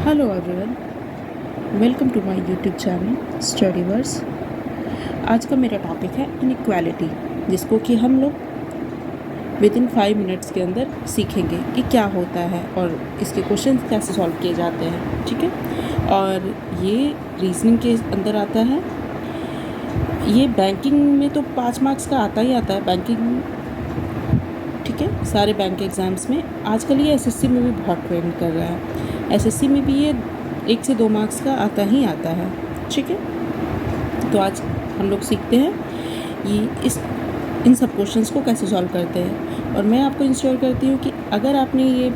Hello everyone, welcome to my YouTube channel Studyverse. आज का मेरा टॉपिक है इनइक्वालिटी, जिसको कि हम लोग विद इन 5 मिनट्स के अंदर सीखेंगे कि क्या होता है और इसके क्वेश्चन कैसे सॉल्व किए जाते हैं। ठीक है, और ये रीजनिंग के अंदर आता है। ये बैंकिंग में तो 5 मार्क्स का आता ही आता है, बैंकिंग। ठीक है, सारे बैंक एग्ज़ाम्स में आजकल ये एसएससी में भी बहुत ट्रेंड कर रहा है। एसएससी में भी ये 1 से 2 मार्क्स का आता ही आता है। ठीक है, तो आज हम लोग सीखते हैं ये इन सब क्वेश्चंस को कैसे सॉल्व करते हैं। और मैं आपको इंश्योर करती हूँ कि अगर आपने ये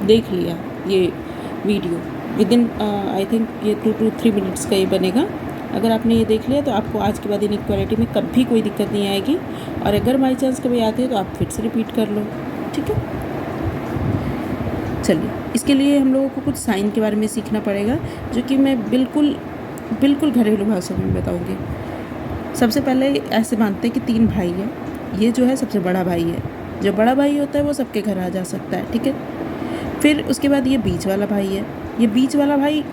देख लिया, ये video with in I think ये 2 to 3 मिनट्स का ये बनेगा। अगर आपने ये देख लिया तो आपको आज के बाद इनइक्वालिटी में कभी कोई दिक्कत नहीं आएगी। और अगर बाई चांस कभी आती है तो आप फिर से रिपीट कर लो। ठीक है, चलिए, इसके लिए हम लोगों को कुछ साइन के बारे में सीखना पड़ेगा, जो कि मैं बिल्कुल घरेलू भाषा में बताऊंगी। सबसे पहले ऐसे मानते हैं कि 3 भाई हैं। ये जो है सबसे बड़ा भाई है। जो बड़ा भाई होता है वो सबके घर आ जा सकता है। ठीक है, फिर उसके बाद ये बीच वाला भाई है। ये बीच वाला भाई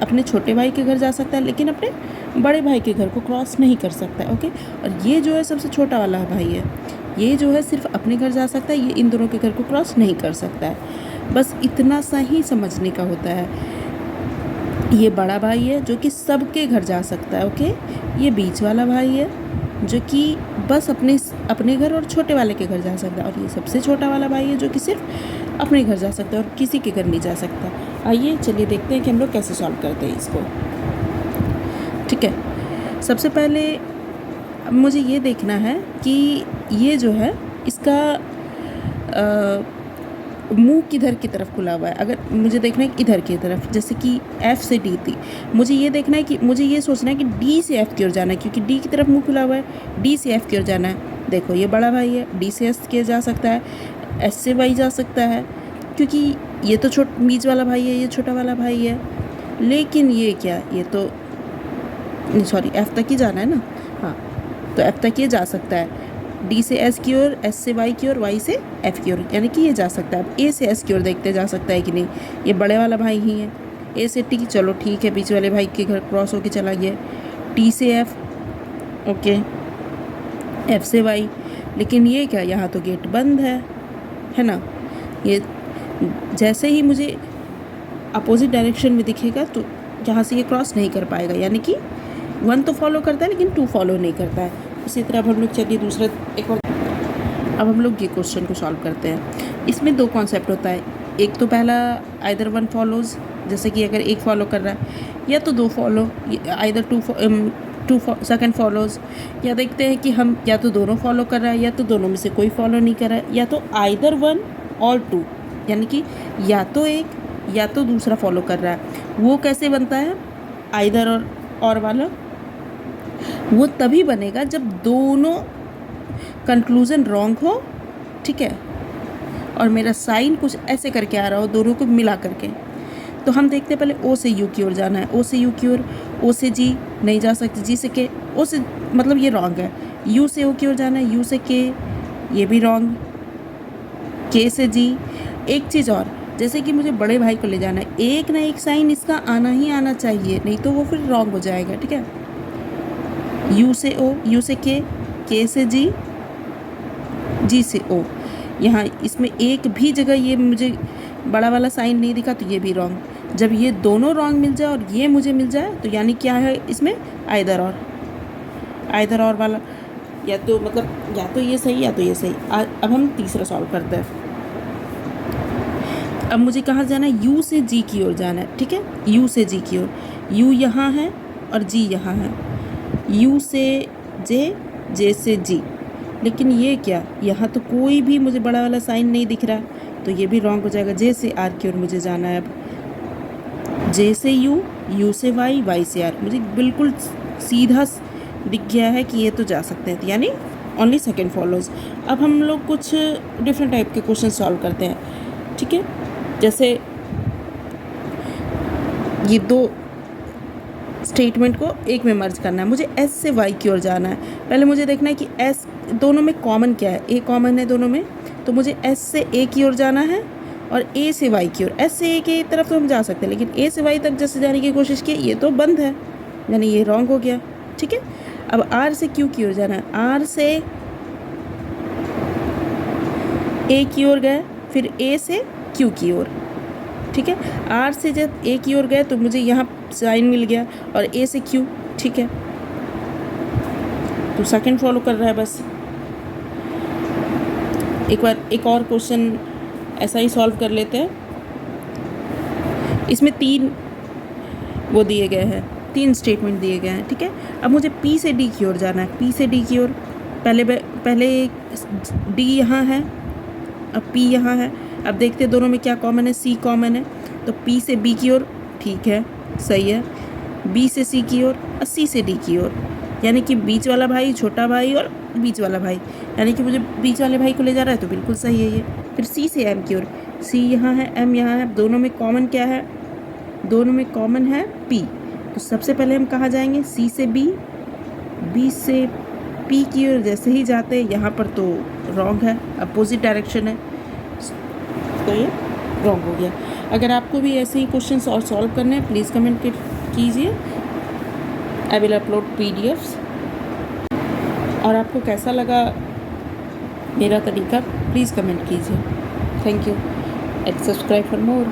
अपने छोटे भाई के घर जा सकता है, लेकिन अपने बड़े भाई के घर को क्रॉस नहीं कर सकता है। ओके, और ये जो है सबसे छोटा वाला भाई है। ये जो है सिर्फ अपने घर जा सकता है, ये इन दोनों के घर को क्रॉस नहीं कर सकता है। बस इतना सा ही समझने का होता है। ये बड़ा भाई है जो कि सबके घर जा सकता है। ओके, ये बीच वाला भाई है जो कि बस अपने घर और छोटे वाले के घर जा सकता है। और ये सबसे छोटा वाला भाई है जो कि सिर्फ अपने घर जा सकता है और किसी के घर नहीं जा सकता। आइए चलिए देखते हैं कि हम लोग कैसे सॉल्व करते हैं इसको। ठीक है, सबसे पहले मुझे ये देखना है कि ये जो है इसका मुंह किधर की तरफ खुला हुआ है। अगर मुझे देखना है इधर की तरफ, जैसे कि F से D थी, मुझे ये देखना है कि मुझे ये सोचना है कि D से F की ओर जाना है, क्योंकि D की तरफ मुंह खुला हुआ है। D से F की ओर जाना है। देखो ये बड़ा भाई है, D से S के जा सकता है, S से Y जा सकता है, क्योंकि ये तो बीच वाला भाई है, ये छोटा वाला भाई है। लेकिन ये क्या, ये तो सॉरी F तक ही जाना है ना। हाँ, तो F तक ये जा सकता है। D से S की ओर, S से Y की ओर, Y से F की ओर, यानी कि ये जा सकता है। अब A से S की ओर देखते जा सकता है कि नहीं। ये बड़े वाला भाई ही है। A से T, चलो ठीक है, बीच वाले भाई के घर क्रॉस होके चला गया। T से F, ओके, F से Y। लेकिन ये क्या, यहाँ तो गेट बंद है ना। ये जैसे ही मुझे अपोजिट डायरेक्शन में दिखेगा तो यहाँ से ये क्रॉस नहीं कर पाएगा, यानी कि 1 तो फॉलो करता है लेकिन 2 फॉलो नहीं करता है। इसी तरह अब हम लोग चलिए दूसरा एक और, अब हम लोग ये क्वेश्चन को सॉल्व करते हैं। इसमें 2 कॉन्सेप्ट होता है। एक तो पहला आइदर 1 फॉलोज, जैसे कि अगर 1 फॉलो कर रहा है, या तो 2 फॉलो, आइदर 2 सेकंड फॉलोज। या देखते हैं कि हम या तो दोनों फॉलो कर रहा है, या तो दोनों में से कोई फॉलो नहीं कर रहा है, या तो आइदर 1 और 2, यानी कि या तो एक या तो दूसरा फॉलो कर रहा है। वो कैसे बनता है आइदर और वाला? वो तभी बनेगा जब दोनों कंक्लूजन रॉन्ग हो। ठीक है, और मेरा साइन कुछ ऐसे करके आ रहा हो, दोनों को मिला करके। तो हम देखते हैं, पहले O से U की ओर जाना है, O से U की ओर। O से G नहीं जा सकते, G से K, O से मतलब ये रॉन्ग है। U से O की ओर जाना है, U से K, ये भी रॉन्ग। K से G। एक चीज़ और, जैसे कि मुझे बड़े भाई को ले जाना है, एक ना एक साइन इसका आना ही आना चाहिए, नहीं तो वो फिर रॉन्ग हो जाएगा। ठीक है, U से O, U से K, K से G, G से O। यहाँ इसमें एक भी जगह ये मुझे बड़ा वाला साइन नहीं दिखा, तो ये भी रॉन्ग। जब ये दोनों रॉन्ग मिल जाए और ये मुझे मिल जाए, तो यानी क्या है इसमें, आइदर और वाला, या तो मतलब या तो ये सही या तो ये सही। अब हम तीसरा सॉल्व करते हैं। अब मुझे कहाँ जाना है, U से G की ओर जाना है। ठीक है, U से G की ओर। U यहाँ है और G यहाँ है। U से J, J से G। लेकिन ये क्या, यहाँ तो कोई भी मुझे बड़ा वाला साइन नहीं दिख रहा, तो ये भी रॉन्ग हो जाएगा। J से R की ओर मुझे जाना है। अब J से U, U से Y, Y से R। मुझे बिल्कुल सीधा दिख गया है कि ये तो जा सकते हैं, यानी ओनली सेकेंड फॉलोज। अब हम लोग कुछ डिफरेंट टाइप के क्वेश्चन सॉल्व करते हैं। ठीक है, जैसे ये 2 स्टेटमेंट को एक में मर्ज करना है। मुझे S से Y की ओर जाना है। पहले मुझे देखना है कि S दोनों में कॉमन क्या है। A कॉमन है दोनों में, तो मुझे S से A की ओर जाना है और ए से वाई की ओर, एस से ए की तरफ तो हम जा सकते हैं, लेकिन ए से वाई तक जैसे जाने की कोशिश की ये तो बंद है, यानी ये रॉन्ग हो गया। ठीक है, अब आर से क्यू की ओर जाना है, आर से ए की ओर गए, फिर ए से क्यू की ओर। ठीक है, आर से जब ए की ओर गए तो मुझे यहाँ साइन मिल गया, और ए से क्यू। ठीक है, तो सेकंड फॉलो कर रहा है बस। एक बार एक और क्वेश्चन ऐसा ही सॉल्व कर लेते हैं। इसमें 3 वो दिए गए हैं, 3 स्टेटमेंट दिए गए हैं। ठीक है, अब मुझे पी से डी की ओर जाना है, पी से डी की ओर। पहले डी यहाँ है, अब पी यहाँ है। अब देखते हैं दोनों में क्या कॉमन है, सी कॉमन है, तो पी से बी की ओर, ठीक है, सही है। बी से सी की ओर और सी से डी की ओर, यानी कि बीच वाला भाई, छोटा भाई और बीच वाला भाई, यानी कि मुझे बीच वाले भाई को ले जा रहा है, तो बिल्कुल सही है ये। फिर सी से एम की ओर, सी यहाँ है, एम यहाँ है, दोनों में कॉमन क्या है, दोनों में कॉमन है पी। तो सबसे पहले हम कहाँ जाएंगे, सी से बी, बी से पी की ओर जैसे ही जाते हैं, यहाँ पर तो रॉन्ग है, अपोजिट डायरेक्शन है, तो ये रॉन्ग हो गया। अगर आपको भी ऐसे ही क्वेश्चन और सॉल्व करने हैं, प्लीज़ कमेंट कीजिए। I will upload PDFs। और आपको कैसा लगा मेरा तरीका, प्लीज़ कमेंट कीजिए। Thank you and subscribe for more.